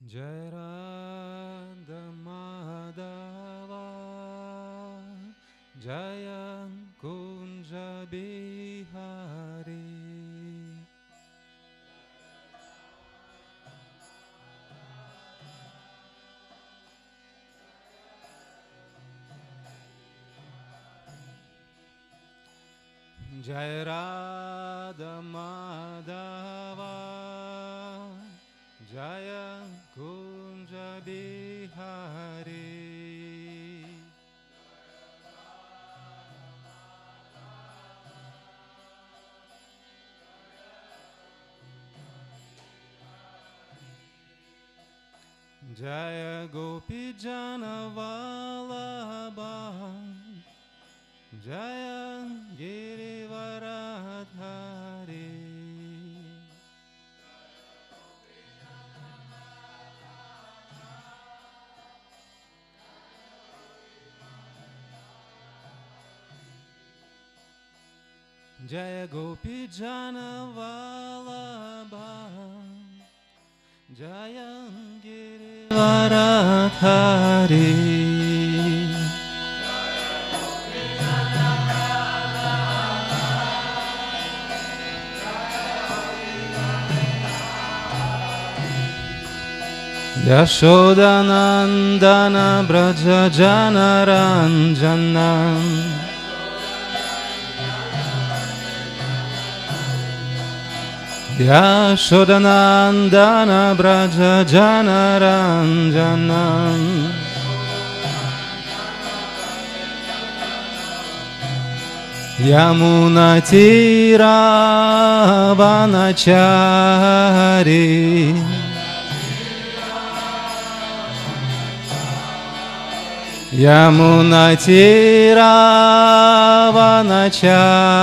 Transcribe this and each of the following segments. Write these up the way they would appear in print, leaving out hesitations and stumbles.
Jai Radha Madhava Jaya Kunja Bihari. Jai Radha Madhava Jaya Kunja Bihari. Jaya Gopi Jana Vallabha Jaya Girivaradhari. Jaya Gopi Jana Vallabha Jaya Girivaradhari. Yashodanandana Braja Janaranjana Yashodanandana Braja Janaranjana Yamuna Tira Vanachari Yamuna Tira Vanachari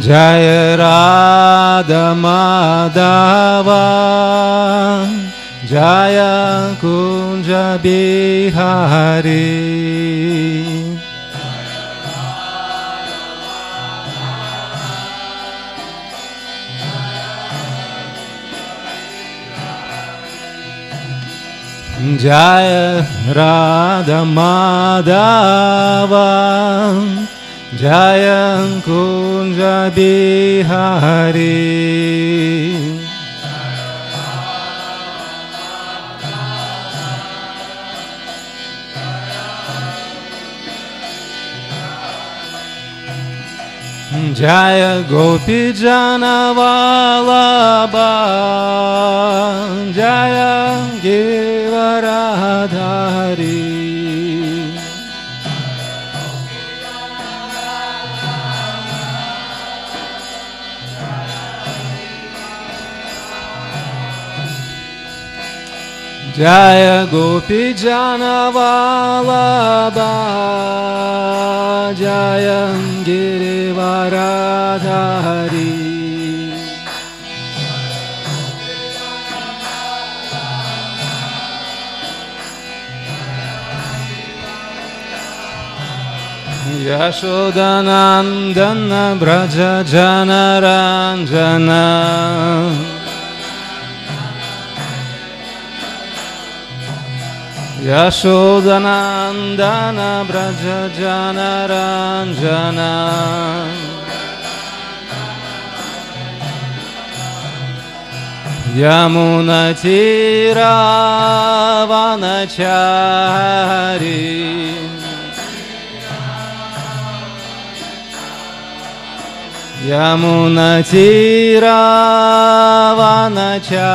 Jaya Radha Madhava Jaya Kunja Bihari. Jaya Radha Madhava Jaya Kunja Bihari. Jaya Gopi Jana Vallabha Jaya Girivaradhari. Jaya Gopi Jana Vallabha Jaya Girivaradhari. Yashodanandana Braja Janaranjana Yashodanandana Braja Janaranjana Yamuna Tira Vanachari Yamuna Tira Vanachari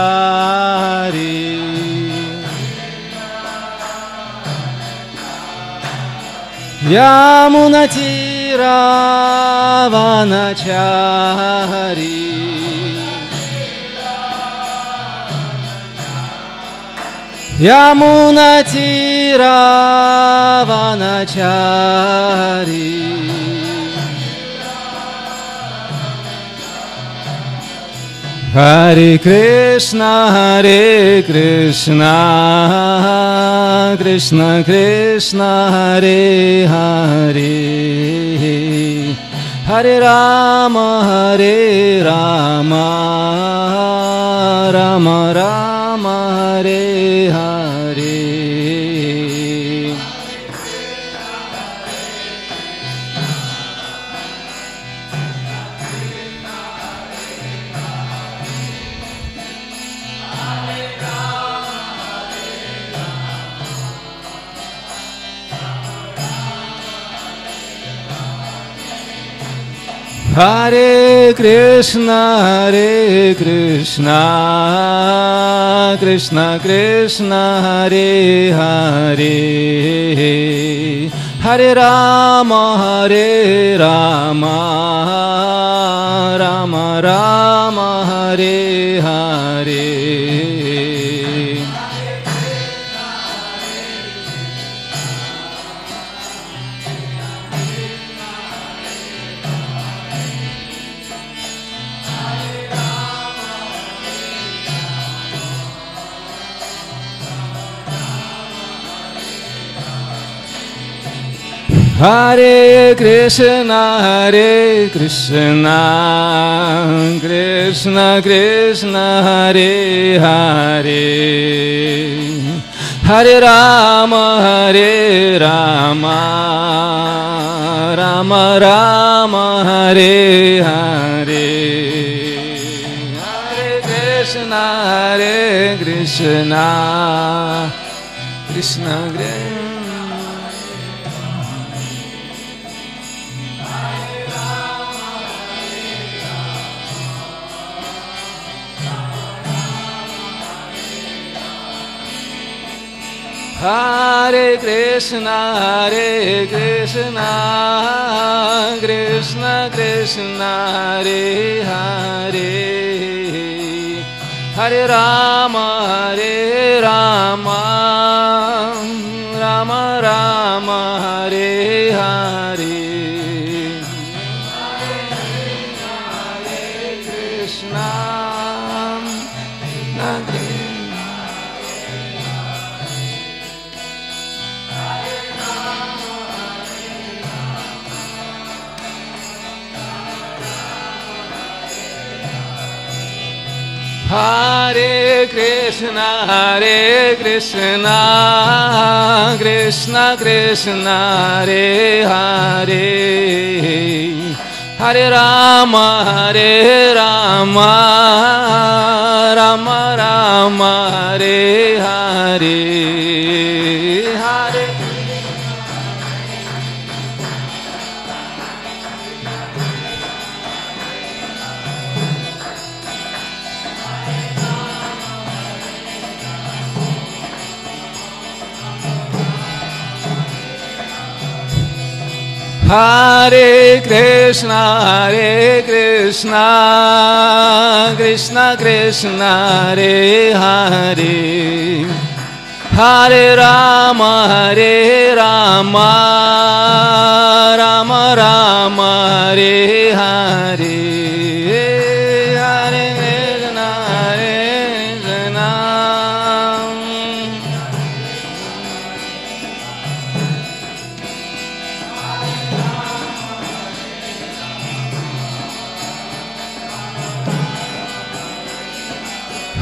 Yamuna Tira Vanachari Yamuna Tira Vanachari Hare Krishna Krishna Krishna Hare Hare Hare Rama, Rama Rama, Hare Hare. Hare Krishna, Krishna Krishna, Hare Hare. Hare Rama, Rama Rama, Hare Hare. Hare Krishna, Krishna Krishna, Hare Hare. Hare Rama, Rama Rama, Hare Hare. Hare Krishna, Krishna Krishna. Hare Krishna, Krishna Krishna, Hare Hare. Hare Rama, Rama Rama, Hare Hare. Hare Krishna, Hare Krishna, Krishna Krishna, Hare Hare. Hare Rama, Rama Rama, Hare Hare. Hare Hare Krishna, Krishna Krishna, Hare Hare. Hare Rama, Rama Rama, Hare Hare.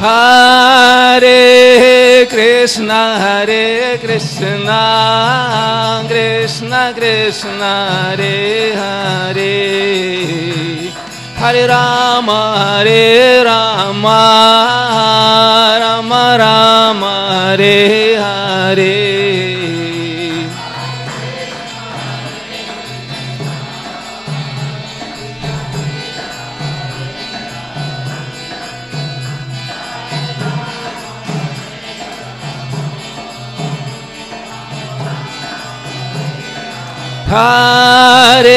Hare Krishna, Krishna. Hare Krishna, Krishna Krishna, Hare Hare. Hare Rama, Rama Rama, Hare Hare. Hare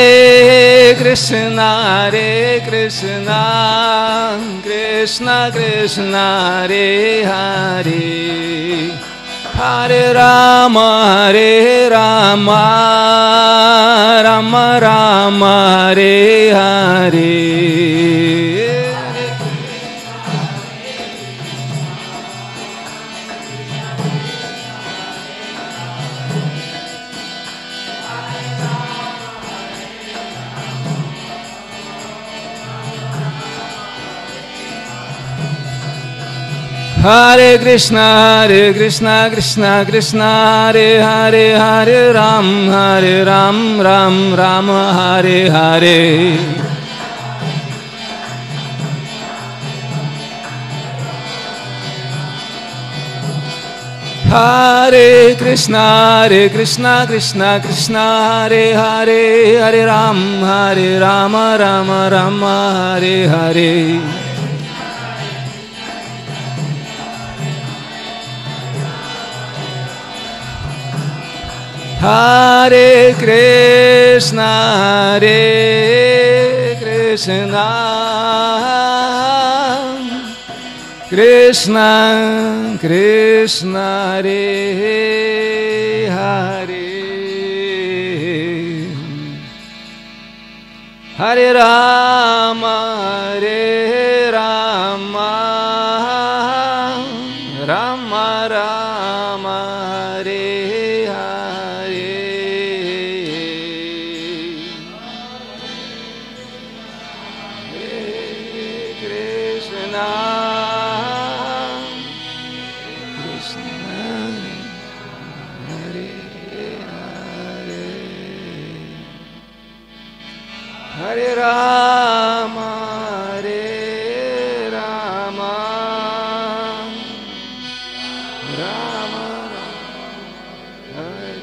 Krishna, Krishna Krishna, Hare Hare. Hare Rama, Rama Rama, Hare Hare. Hare Krishna, Krishna Krishna, Hare Hare, Hare Ram, Ram Ram, Hare Hare. Hare Krishna, Krishna Krishna, Hare Hare, Hare Ram, Ram Ram, Hare Hare. Hare Krishna, Krishna Krishna, Hare Hare, Hare Rama, Rama Rama, Hare Hare. Hare Krishna, Hare Rama, Rama Rama, Hare Hare.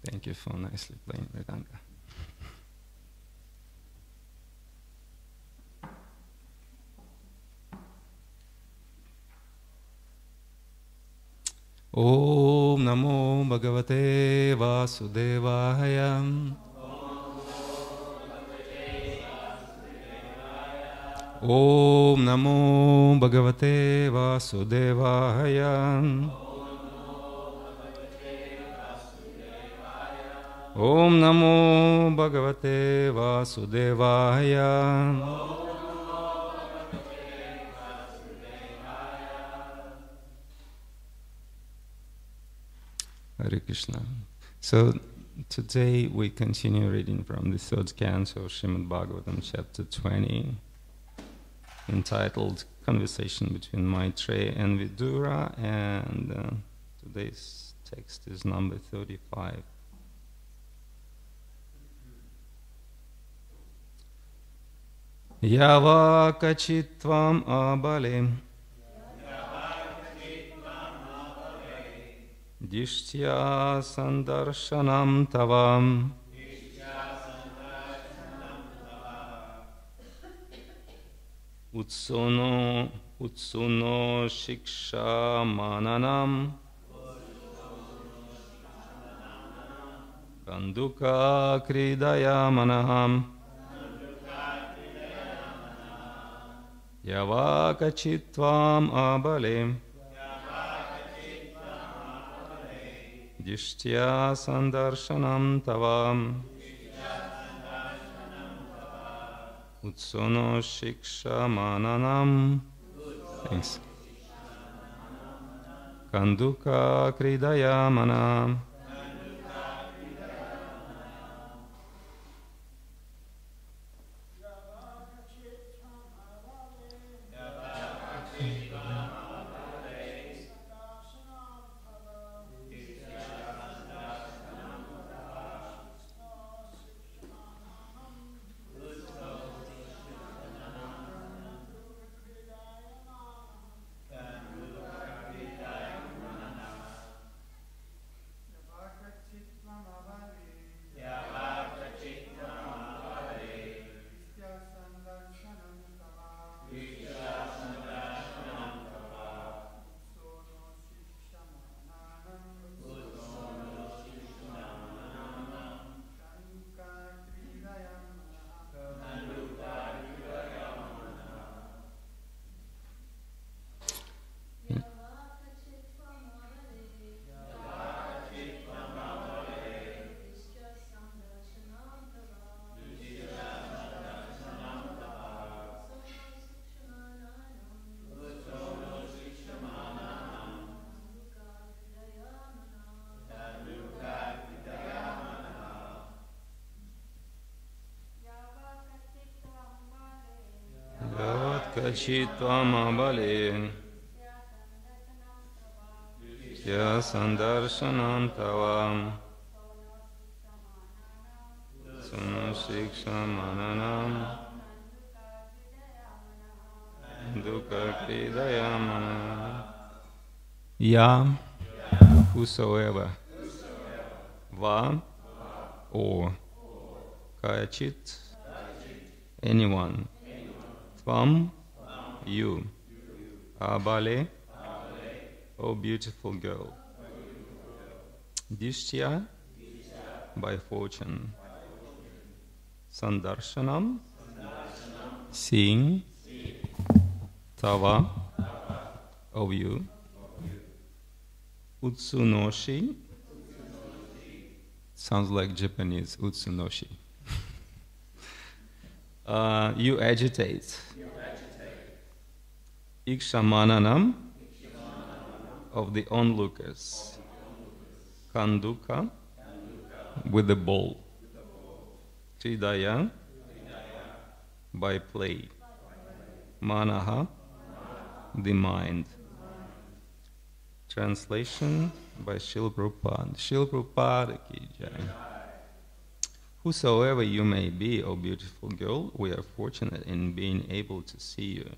Thank you for nicely playing Mridanga. Om Namo Bhagavate Vasudevaya. Om Namo Bhagavate Vasudevaya. Om Namo Bhagavate Vasudevaya. Hare Krishna. So today we continue reading from the third canto of Srimad Bhagavatam, chapter 20, entitled Conversation between Maitreya and Vidura, and today's text is number 35. Yava kachitvam abale dishtya sandarshanam tavam utsuno shiksha mananam kanduka kridaya manaham Yavakachitvam abale dishtya sandarshanam tavam utsuno shiksha mananam. Thanks. Kanduka kridaya manam. Kachitvam abale Kya sandarshanam tavam Sunasiksha mananam Dukkha kridayamana. Ya, whosoever, va, or, kachit, anyone, tvam, you, abale, O beautiful girl, dishtya, by fortune, sandarshanam, seeing, tava, of you, utsunoshi, sounds like Japanese, utsunoshi. You agitate. Ikshamananam, of the onlookers. Kanduka, with the ball. Tridaya, by play. Manaha, the mind. Translation by Srila Prabhupada. Srila Prabhupada ki jai. Whosoever you may be, O beautiful girl, we are fortunate in being able to see you.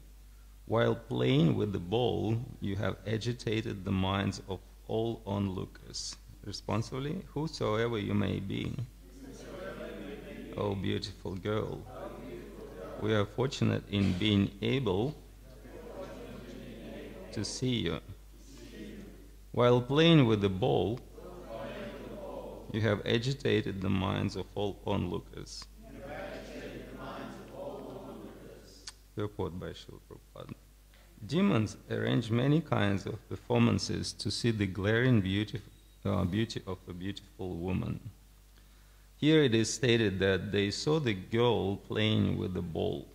While playing with the ball, you have agitated the minds of all onlookers. Responsibly, whosoever you may be, O beautiful girl, we are fortunate in being able to see you. While playing with the ball, you have agitated the minds of all onlookers. Purport by Srila Prabhupada. Demons arrange many kinds of performances to see the glaring beauty of a beautiful woman. Here it is stated that they saw the girl playing with the ball.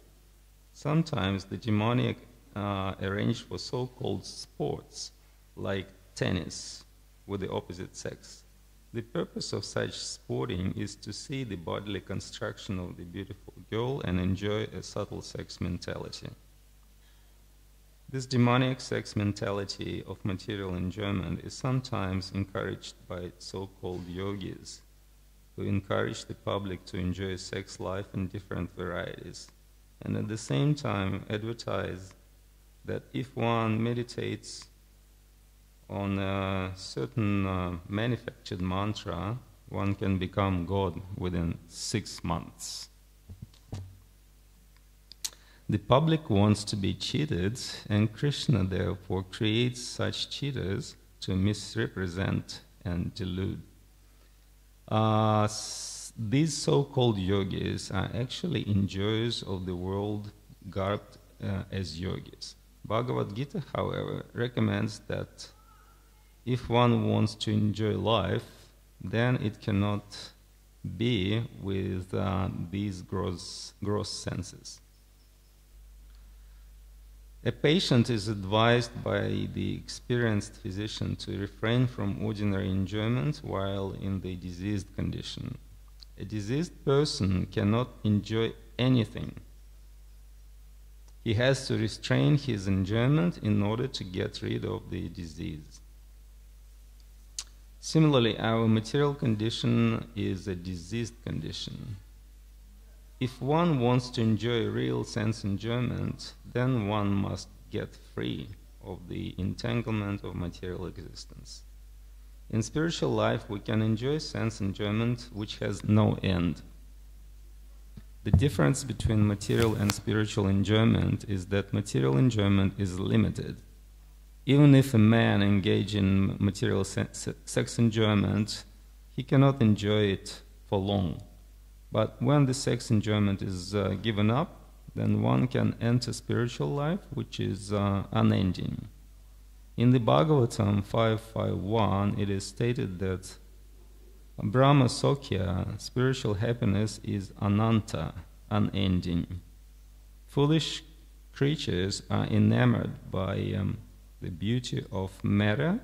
Sometimes the demoniac arranged for so-called sports, like tennis, with the opposite sex. The purpose of such sporting is to see the bodily construction of the beautiful girl and enjoy a subtle sex mentality. This demoniac sex mentality of material enjoyment is sometimes encouraged by so-called yogis, who encourage the public to enjoy sex life in different varieties, and at the same time advertise that if one meditates on a certain manufactured mantra, one can become God within 6 months. The public wants to be cheated, and Krishna therefore creates such cheaters to misrepresent and delude. These so-called yogis are actually enjoyers of the world garbed as yogis. Bhagavad Gita, however, recommends that if one wants to enjoy life, then it cannot be with these gross senses. A patient is advised by the experienced physician to refrain from ordinary enjoyment while in the diseased condition. A diseased person cannot enjoy anything. He has to restrain his enjoyment in order to get rid of the disease. Similarly, our material condition is a diseased condition. If one wants to enjoy real sense enjoyment, then one must get free of the entanglement of material existence. In spiritual life, we can enjoy sense enjoyment which has no end. The difference between material and spiritual enjoyment is that material enjoyment is limited. Even if a man engages in material sex enjoyment, he cannot enjoy it for long. But when the sex enjoyment is given up, then one can enter spiritual life, which is unending. In the Bhagavatam 5.5.1, it is stated that Brahma Sokhya, spiritual happiness, is ananta, unending. Foolish creatures are enamored by the beauty of matter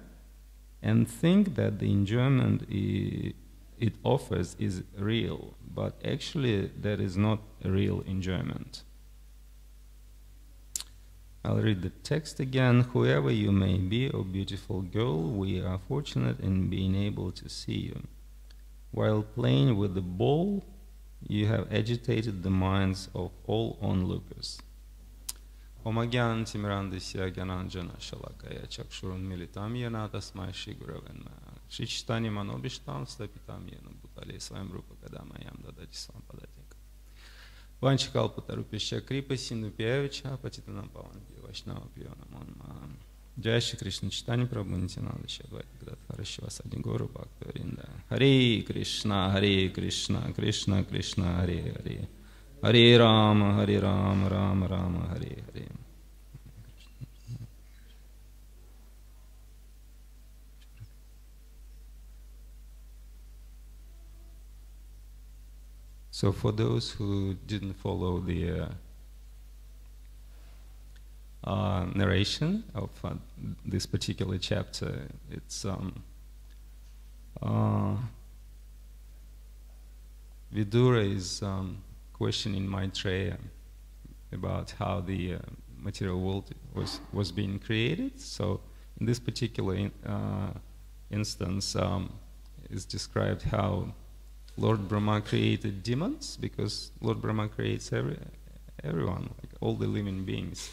and think that the enjoyment it offers is real, but actually that is not a real enjoyment. I'll read the text again. Whoever you may be, O beautiful girl, we are fortunate in being able to see you. While playing with the ball, you have agitated the minds of all onlookers. Omagyan Timrandisya Gyananjana Shalakaya Chakshurun Militam Yana Tasmai Shiguravan Shichtani Manobishtam Stapitam Yana Butale Swam Rupa Kadamayam Dadati Sampadatika Vanchikalputarupisha Kripa Sindupyavicha Patitanam Pavan Vaishnava Piyana Monma Jai Shri Krishna Chaitanya Prabhu Nityananda Shri Advaita Gadadhara Shivasadi Guru Bhakta Vrinda Hare Krishna Krishna Krishna Hare Hare Hare Rama Rama Rama Hare Hare. So for those who didn't follow the narration of this particular chapter, it's Vidura is questioning Maitreya about how the material world was being created. So in this particular instance, it's described how Lord Brahma created demons, because Lord Brahma creates everyone, like all the living beings.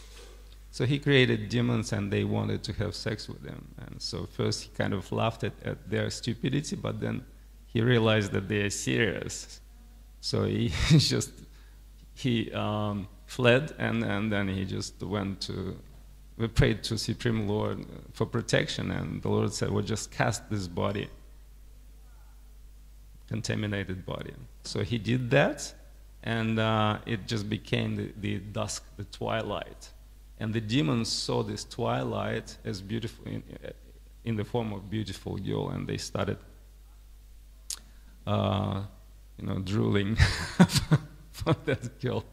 So he created demons and they wanted to have sex with him. And so first he kind of laughed at their stupidity, but then he realized that they are serious. So he fled, and then he just we prayed to Supreme Lord for protection, and the Lord said, well, just cast this body, contaminated body. So he did that, and it just became the dusk, the twilight. And the demons saw this twilight as beautiful, in the form of beautiful girl, and they started drooling for that girl,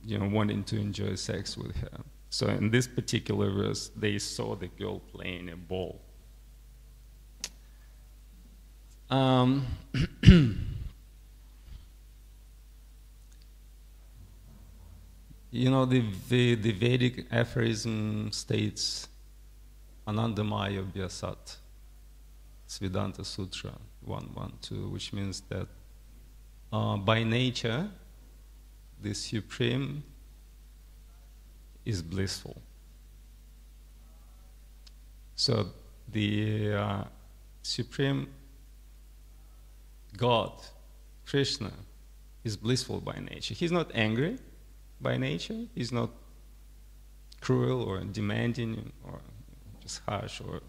wanting to enjoy sex with her. So in this particular verse, they saw the girl playing a ball. The Vedic aphorism states Anandamaya Vyasat, Vedanta Sutra 112, which means that by nature, the Supreme is blissful. So the Supreme God, Krishna, is blissful by nature. He's not angry by nature. He's not cruel or demanding or just harsh, or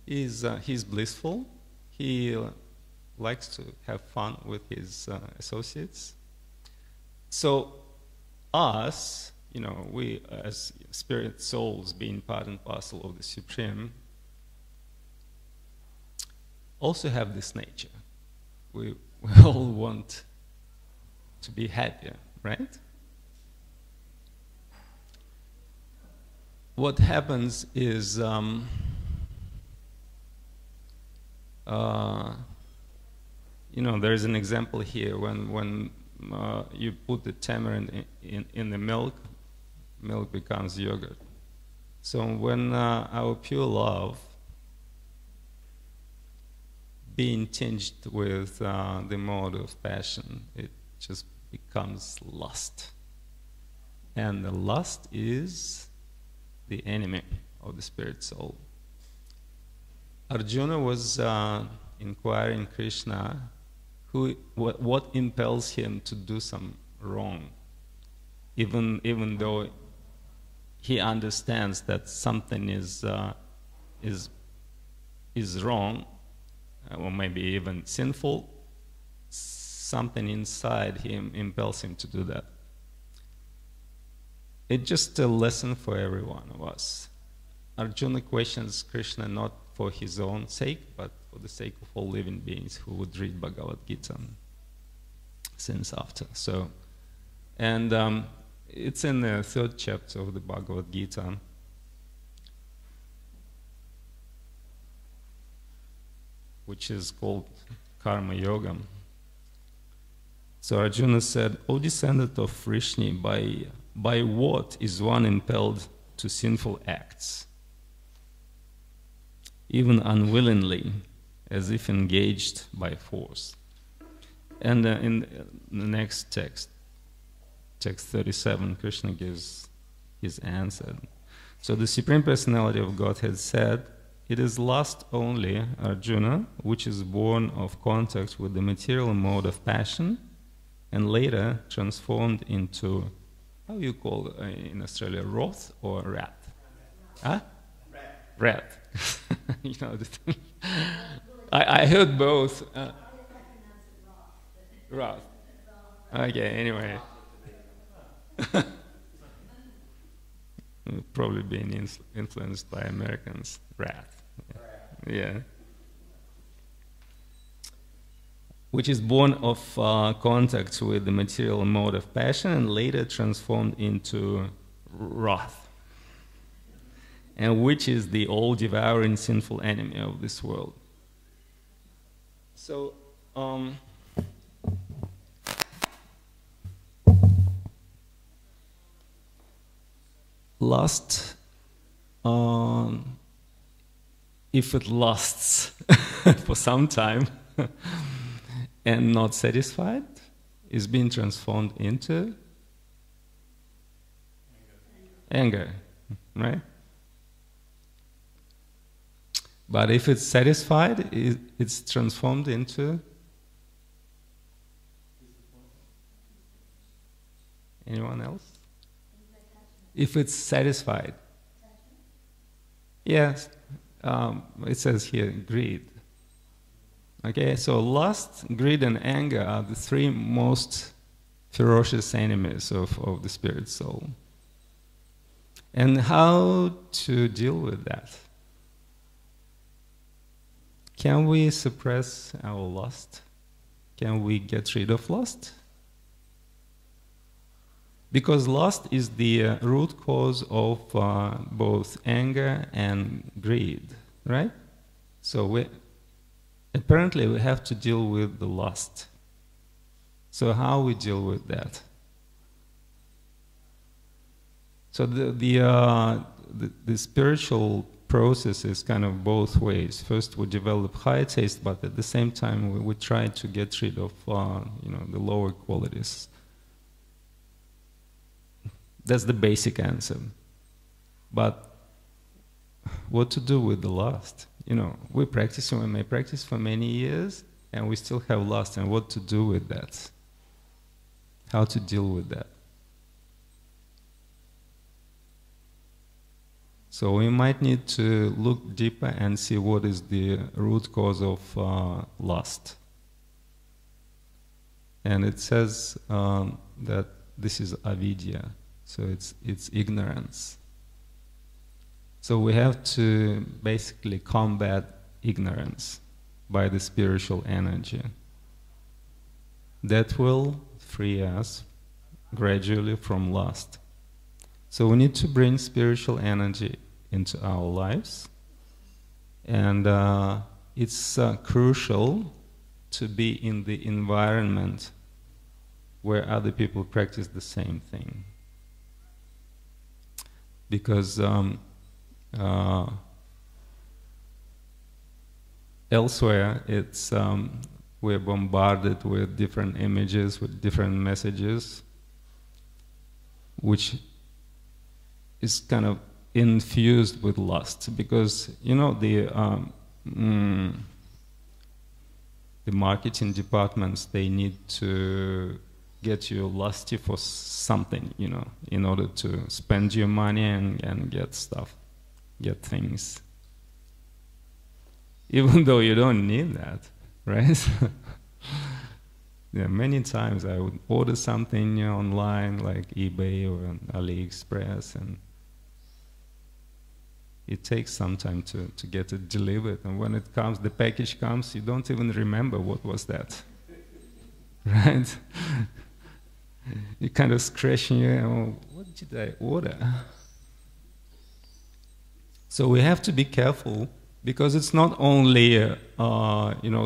he's blissful. He likes to have fun with his associates. So us, we as spirit souls, being part and parcel of the Supreme, also have this nature. We all want to be happier, right? What happens is there's an example here when you put the tamarind in the milk becomes yogurt. So when our pure love being tinged with the mode of passion, it just becomes lust. And the lust is the enemy of the spirit soul. Arjuna was inquiring Krishna what impels him to do some wrong, even though he understands that something is wrong, or maybe even sinful. Something inside him impels him to do that. It's just a lesson for every one of us. Arjuna questions Krishna not for his own sake, but for the sake of all living beings who would read Bhagavad Gita since after. So, and it's in the 3rd chapter of the Bhagavad Gita. Which is called Karma Yoga. So Arjuna said, O descendant of Vrishni, by what is one impelled to sinful acts? Even unwillingly, as if engaged by force. And in the next text 37, Krishna gives his answer. So the Supreme Personality of Godhead said, it is lust only, Arjuna, which is born of contact with the material mode of passion and later transformed into, how you call in Australia, wrath or wrath? Huh? Wrath. You know, I heard both. Wrath. Okay, anyway. Probably being influenced by Americans. Wrath. Yeah. Which is born of contact with the material mode of passion and later transformed into wrath. And which is the all-devouring sinful enemy of this world. So, lust, if it lasts for some time and not satisfied, is being transformed into anger, right? But if it's satisfied, it's transformed into anyone else? If it's satisfied. Yes, it says here, greed. Okay, so lust, greed, and anger are the three most ferocious enemies of the spirit soul. And how to deal with that? Can we suppress our lust? Can we get rid of lust? Because lust is the root cause of both anger and greed, right? So apparently we have to deal with the lust. So how we deal with that? So the spiritual process is kind of both ways. First, we develop high taste, but at the same time, we try to get rid of the lower qualities. That's the basic answer. But what to do with the lust? We may practice for many years, and we still have lust. And what to do with that? How to deal with that? So we might need to look deeper and see what is the root cause of lust. And it says that this is avidya, so it's ignorance. So we have to basically combat ignorance by the spiritual energy. That will free us gradually from lust. So we need to bring spiritual energy into our lives, and it's crucial to be in the environment where other people practice the same thing. Because elsewhere we're bombarded with different images, with different messages, which is kind of infused with lust, because the marketing departments, they need to get you lusty for something, in order to spend your money and get stuff, get things, even though you don't need that, right? Yeah, many times I would order something online like eBay or AliExpress, and it takes some time to get it delivered. And when it comes, the package comes, you don't even remember what was that, right? You're kind of scratching your, what did I order? So we have to be careful, because it's not only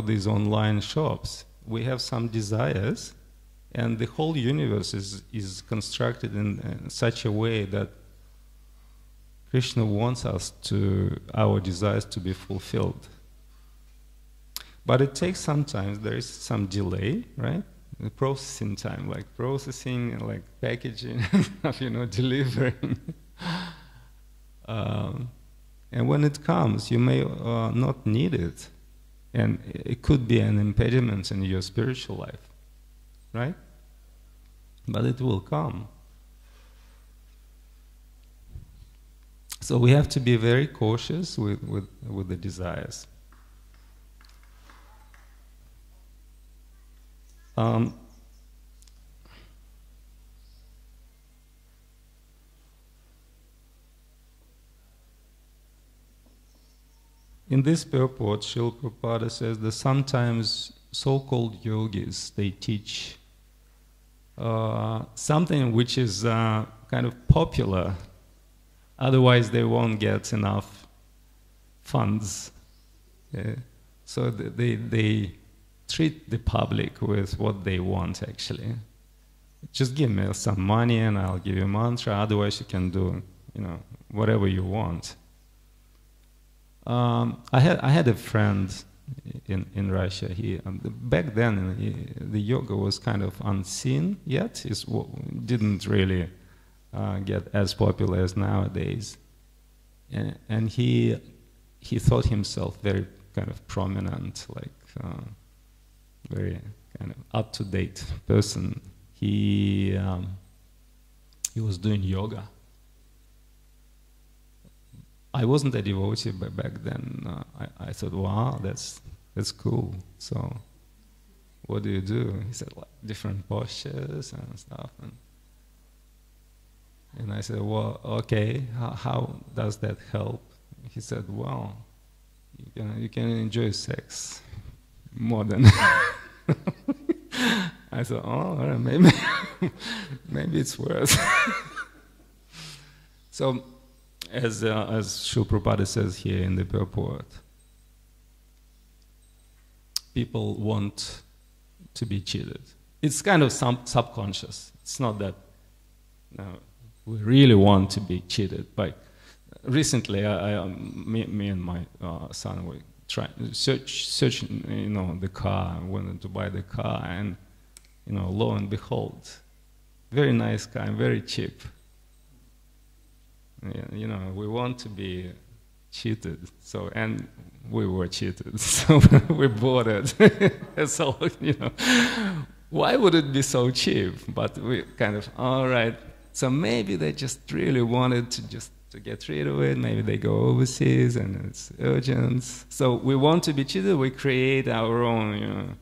these online shops. We have some desires, And the whole universe is constructed in such a way that Krishna wants our desires to be fulfilled. But it takes some time, there is some delay, right? The processing time, like processing and like packaging, delivering. And when it comes, you may not need it. And it could be an impediment in your spiritual life, right? But it will come. So we have to be very cautious with the desires. In this purport, Srila Prabhupada says that sometimes so-called yogis, they teach something which is kind of popular, otherwise they won't get enough funds. So they treat the public with what they want, actually. Just give me some money and I'll give you a mantra, otherwise you can do whatever you want. I had a friend in Russia. Back then the yoga was kind of unseen yet. It didn't really get as popular as nowadays. And he thought himself very kind of prominent, like very kind of up-to-date person. He was doing yoga. I wasn't a devotee back then. I thought, wow, that's cool. So, what do you do? He said, like, different postures and stuff. And I said, well, okay, how does that help? He said, well, you can enjoy sex more than. I thought, oh, all right, maybe it's worse. So, as Srila Prabhupada says here in the purport, people want to be cheated. It's kind of subconscious. It's not that we really want to be cheated. But recently, me and my son were searching, the car. Wanted to buy the car, and lo and behold, very nice car, very cheap. We want to be cheated, and we were cheated, so we bought it. So, why would it be so cheap? But we kind of, all right, so maybe they just really wanted to get rid of it. Maybe they go overseas and it's urgent. So we want to be cheated, we create our own,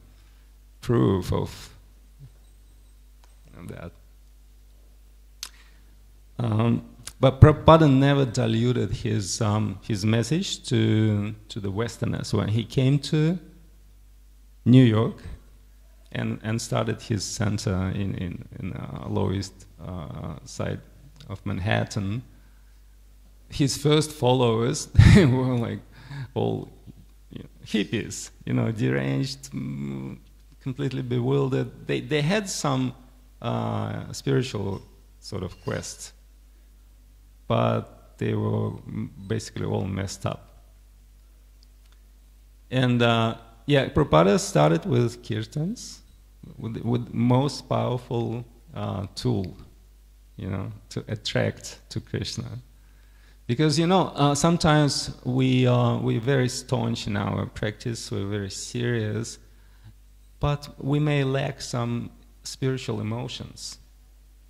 proof of that. But Prabhupada never diluted his message to the Westerners. When he came to New York and started his center in Lower East Side of Manhattan, his first followers were like all hippies, deranged, completely bewildered. They had some spiritual sort of quest, but they were basically all messed up. And Prabhupada started with kirtans, with most powerful tool, to attract to Krishna. Because sometimes we're very staunch in our practice, we're very serious, but we may lack some spiritual emotions.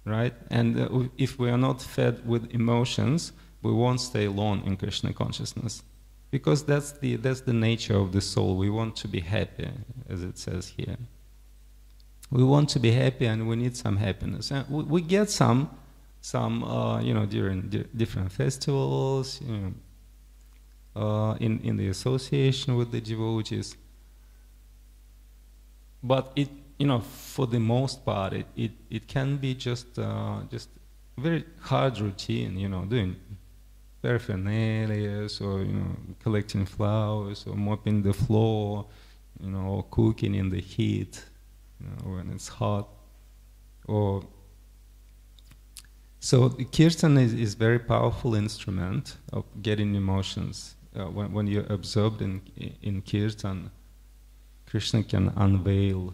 Right? And if we are not fed with emotions, we won't stay long in Krishna consciousness. Because that's the nature of the soul. We want to be happy, as it says here. We want to be happy and we need some happiness. And we get some during different festivals, in the association with the devotees. But for the most part, it can be just very hard routine, doing paraphernalia, or collecting flowers, or mopping the floor, or cooking in the heat, when it's hot. Or so the kirtan is very powerful instrument of getting emotions. When you're absorbed in kirtan, Krishna can unveil,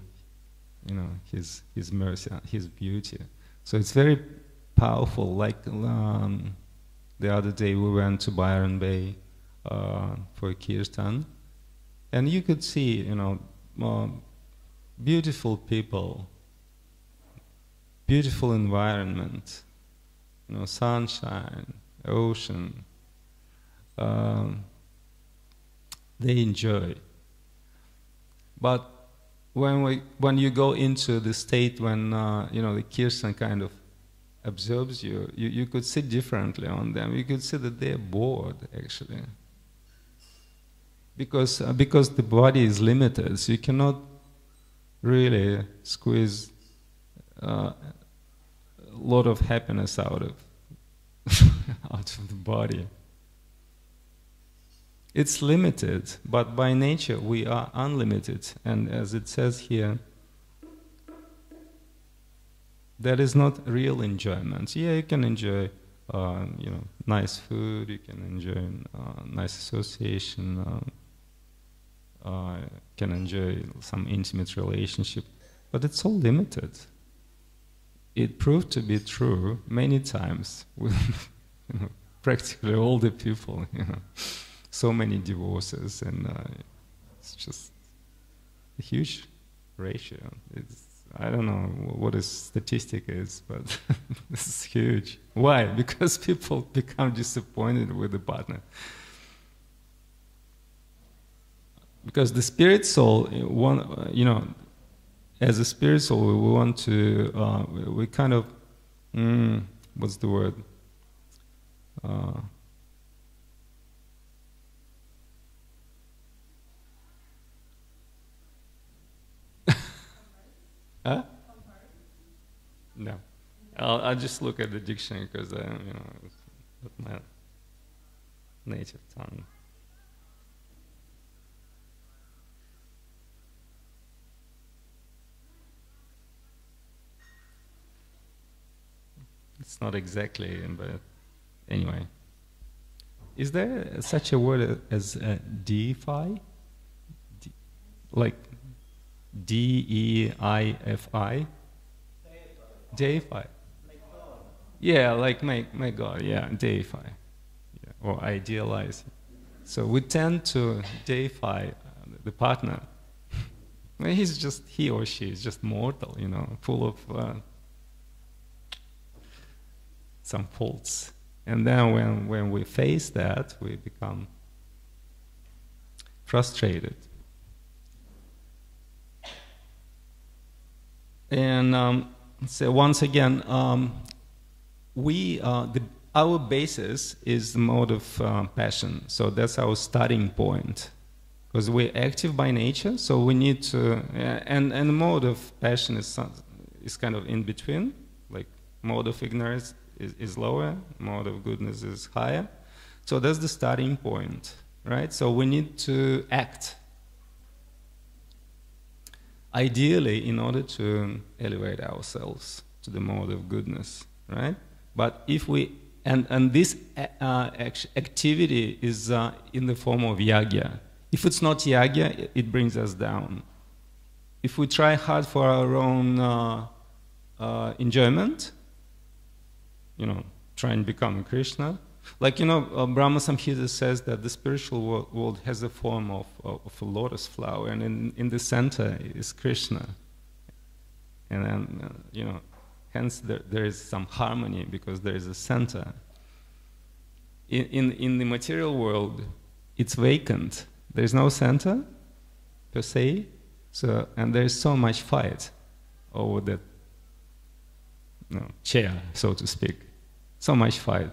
his mercy, his beauty. So it's very powerful. Like the other day, we went to Byron Bay for kirtan, and you could see, beautiful people, beautiful environment, sunshine, ocean. They enjoy. But when you go into the state when the kirtan kind of absorbs you, you could see differently on them. You could see that they're bored actually, because the body is limited, so you cannot really squeeze a lot of happiness out of the body. It's limited, but by nature we are unlimited. And as it says here, that is not real enjoyment. Yeah, you can enjoy, nice food. You can enjoy nice association. Can enjoy some intimate relationship, but it's all limited. It proved to be true many times with practically all the people. So many divorces, and it's just a huge ratio. I don't know what a statistic is, but this is huge. Why? Because people become disappointed with the partner. Because the spirit soul, as a spirit soul, we want to, we kind of, what's the word? Huh? No, I'll just look at the dictionary because it's not my native tongue. It's not exactly, but anyway. Is there such a word as deify? Like D-E-I-F-I? Deify. Yeah, like make God, yeah, deify. Yeah, or idealize. So we tend to deify the partner. Well, he or she is just mortal, full of some faults. And then when we face that, we become frustrated. And so once again, our basis is the mode of passion. So that's our starting point. Because we're active by nature, so we need to... and the mode of passion is kind of in between. Like mode of ignorance is lower, mode of goodness is higher. So that's the starting point, right? So we need to act. Ideally, in order to elevate ourselves to the mode of goodness, right? But if we, and this activity is in the form of yagya. If it's not yagya, it brings us down. If we try hard for our own enjoyment, try and become Krishna. Like, Brahma Samhita says that the spiritual world has a form of a lotus flower, and in the center is Krishna. And then, hence there is some harmony because there is a center. In the material world, it's vacant. There's no center, per se, and there's so much fight over that chair, so to speak. So much fight.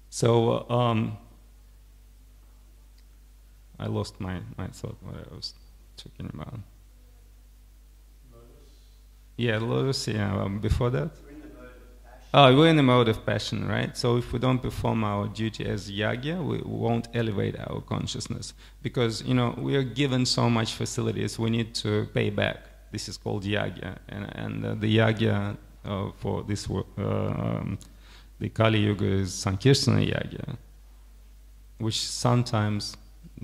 So I lost my thought what I was talking about. Lotus? Yeah, lotus, yeah. Before that? We're in the mode of passion. We're in the mode of passion, right? So if we don't perform our duty as yagya, we won't elevate our consciousness. Because, we are given so much facilities, we need to pay back. This is called yagya, and the yagya for this the Kali Yuga is Sankirtana yagya, which sometimes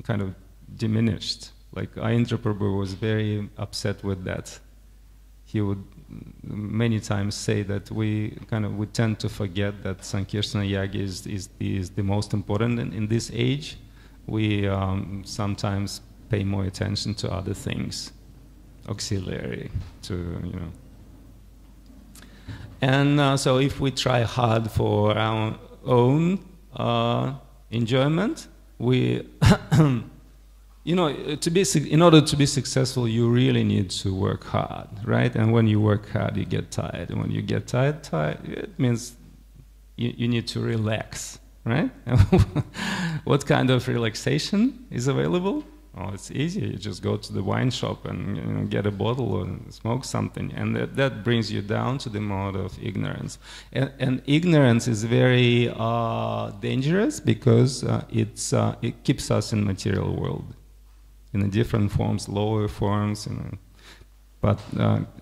kind of diminished. Like Aindra Prabhu was very upset with that. He would many times say that we tend to forget that Sankirtana Yagya is the most important in this age. We sometimes pay more attention to other things, auxiliary to, you know. And so if we try hard for our own enjoyment, we you know, in order to be successful, you really need to work hard, right? And when you work hard, you get tired. And when you get tired, it means you need to relax, right? What kind of relaxation is available? Oh, it's easy. You just go to the wine shop and, you know, get a bottle or smoke something, and that brings you down to the mode of ignorance. And ignorance is very dangerous because it keeps us in material world, in the different forms, lower forms. You know. But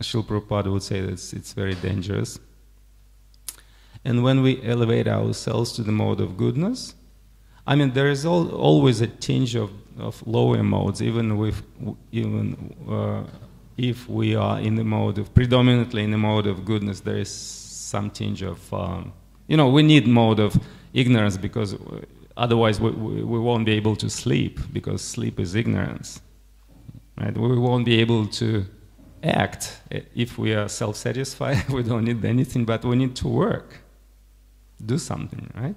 Srila Prabhupada would say that it's very dangerous. And when we elevate ourselves to the mode of goodness, I mean, there is always a tinge of lower modes, even if we are in the mode of, predominantly in the mode of goodness, there is some tinge of, you know, we need mode of ignorance because otherwise we won't be able to sleep, because sleep is ignorance, right? We won't be able to act if we are self-satisfied. We don't need anything, but we need to work, do something, right?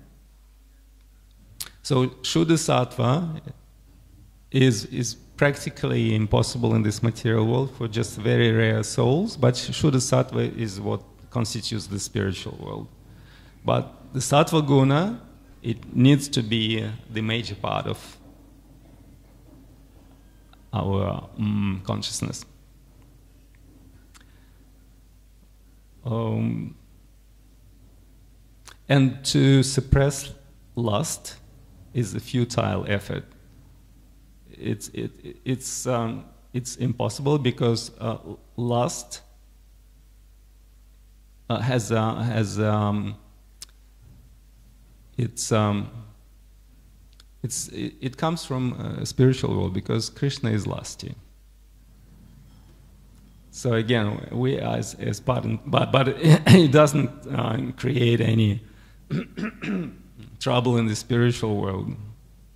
So Shuddha Sattva is practically impossible in this material world for just very rare souls, but Shuddha Sattva is what constitutes the spiritual world. But the Sattva Guna, it needs to be the major part of our consciousness. And to suppress lust is a futile effort. It's impossible because lust it comes from a spiritual world, because Krishna is lusty. So again, we as part, but it doesn't create any trouble in the spiritual world,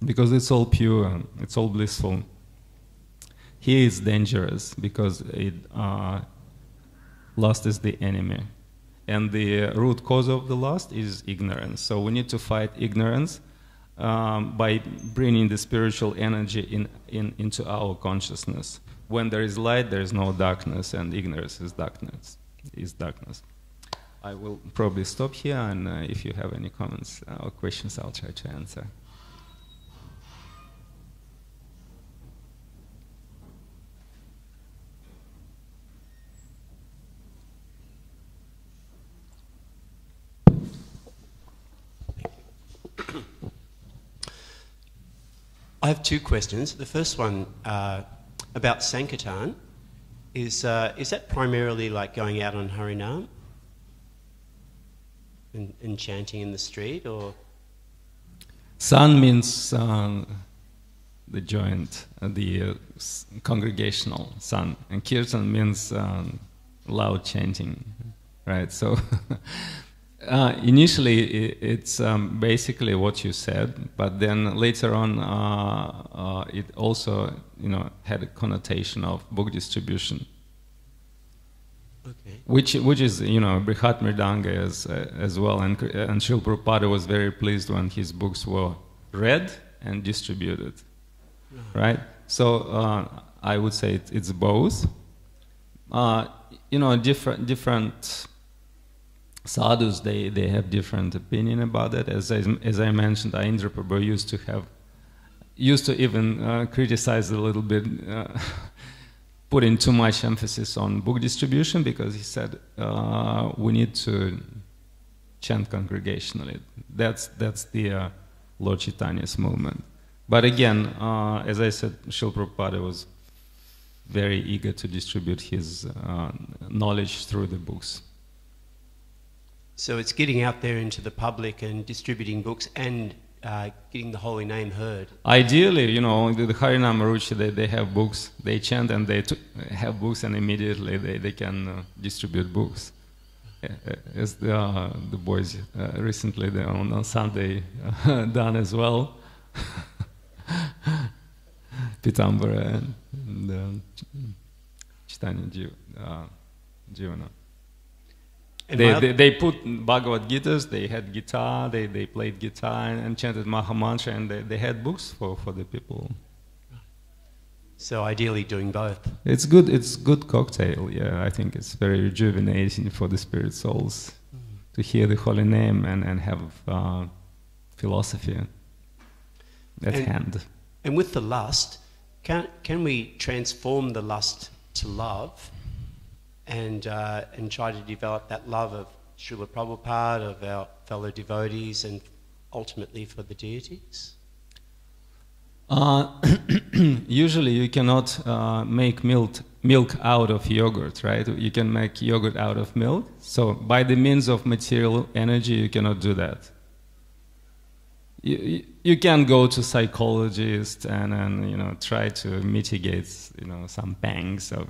because it's all pure, it's all blissful. Here it's dangerous because lust is the enemy, and the root cause of the lust is ignorance. So we need to fight ignorance by bringing the spiritual energy into our consciousness. When there is light, there is no darkness, and ignorance is darkness. I will probably stop here, and if you have any comments or questions, I'll try to answer. I have two questions. The first one about Sankirtan is that primarily like going out on Harinam and chanting in the street, or? San means the joint, the congregational san, and Kirtan means loud chanting, right? So initially it's basically what you said, but then later on it also, you know, had a connotation of book distribution. Okay. Which is, you know, Brihat Mridanga as well, and Srila Prabhupada was very pleased when his books were read and distributed, right? So I would say it's both. You know, different sadhus, they have different opinion about it. As I mentioned, Indra Prabhu used to even criticize a little bit, putting too much emphasis on book distribution, because he said we need to chant congregationally. That's the Lord Chaitanya's movement. But again, as I said, Srila Prabhupada was very eager to distribute his knowledge through the books. So it's getting out there into the public and distributing books and getting the holy name heard. Ideally, you know, the Harinam Ruchi, they have books, they chant and they have books, and immediately they can distribute books. As the boys recently on Sunday done as well. Pitambara and Chaitanya Jivana. They put Bhagavad Gitas, they had guitar, they played guitar and chanted Mahamantra, and they had books for the people. So ideally doing both. It's good cocktail, yeah. I think it's very rejuvenating for the spirit souls to hear the holy name and have philosophy at hand. And with the lust, can we transform the lust to love and try to develop that love of Srila Prabhupada, of our fellow devotees, and ultimately for the deities? Usually you cannot make milk out of yogurt, right? You can make yogurt out of milk. So by the means of material energy, you cannot do that. You can go to psychologist and you know, try to mitigate, you know, some pangs of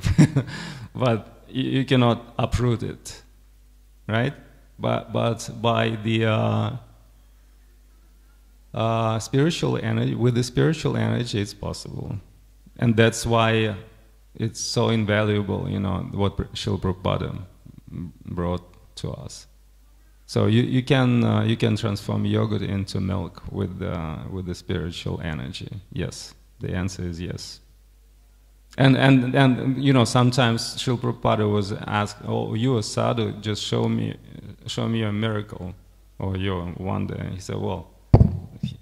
but you cannot uproot it, right? But by the spiritual energy, with the spiritual energy, it's possible, and that's why it's so invaluable. You know what Srila Prabhupada brought to us. So you can transform yogurt into milk with the spiritual energy. Yes, the answer is yes. And you know, sometimes Srila Prabhupada was asked, "Oh, you a sadhu? Just show me a miracle or your wonder." And he said, "Well,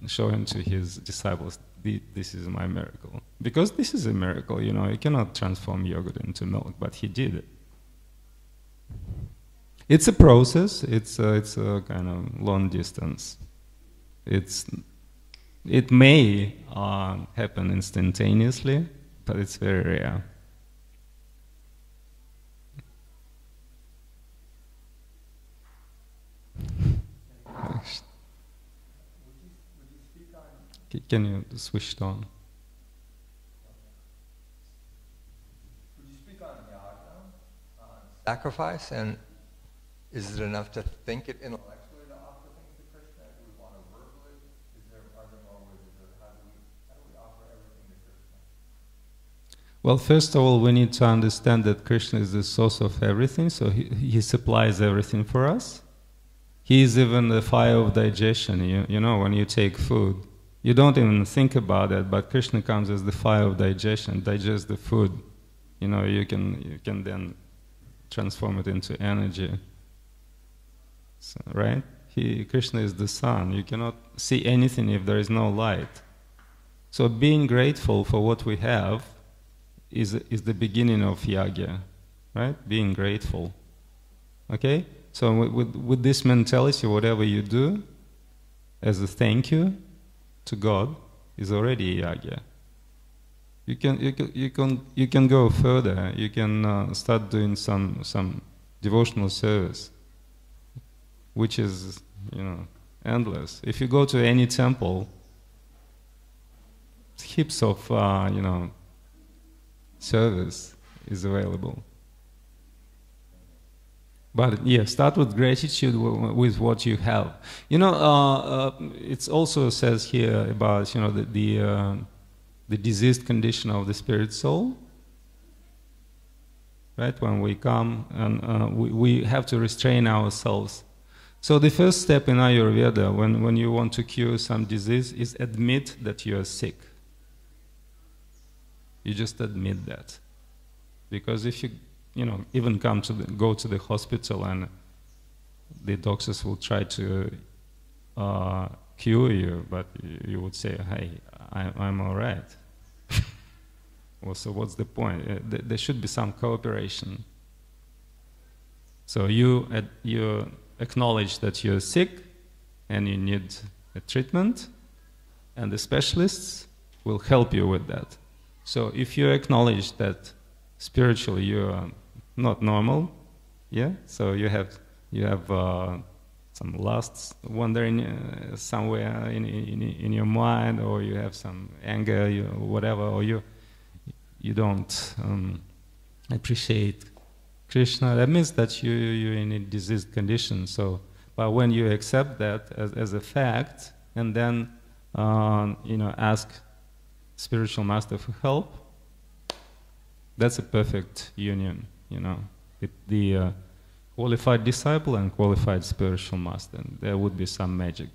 show him to his disciples. This is my miracle, because this is a miracle. You know, you cannot transform yogurt into milk, but he did it." It's a process. It's a kind of long distance. It may happen instantaneously, but it's very rare. Can you switch it on? Would you speak on yajna, sacrifice, and is it enough to think it intellectually to offer things to Krishna? Do we want to verbally? Are there more ways? How do we offer everything to Krishna? Well, first of all, we need to understand that Krishna is the source of everything, so he supplies everything for us. He is even the fire of digestion. You know, when you take food, you don't even think about it, but Krishna comes as the fire of digestion, digest the food. You know, you can then transform it into energy. So, right? Krishna is the sun. You cannot see anything if there is no light. So being grateful for what we have is the beginning of yajna, right? Being grateful. Okay? So with this mentality, whatever you do as a thank you to God is already yajna. You can go further. You can start doing some devotional service, which is, you know, endless. If you go to any temple, heaps of you know, service is available. But yeah, start with gratitude with what you have. You know, it also says here about, you know, the diseased condition of the spirit soul. Right? When we come and we have to restrain ourselves. So the first step in Ayurveda, when you want to cure some disease, is admit that you are sick. You just admit that. Because if you know, even go to the hospital and the doctors will try to cure you, but you would say, "Hey, I'm all right." Well, so what's the point? There should be some cooperation. So you acknowledge that you're sick and you need a treatment, and the specialists will help you with that. So if you acknowledge that spiritually you're not normal, yeah. So you have some lusts wandering somewhere in your mind, or you have some anger, whatever, or you don't appreciate Krishna. That means that you're in a diseased condition. So, but when you accept that as a fact, and then ask spiritual master for help, that's a perfect union. The qualified disciple and qualified spiritual master. And there would be some magic.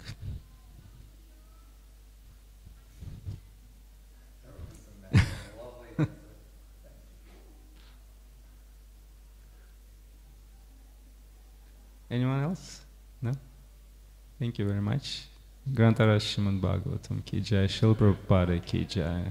Anyone else? No? Thank you very much. Grantara Srimad Bhagavatam ki jai, Srila Prabhupada ki jai.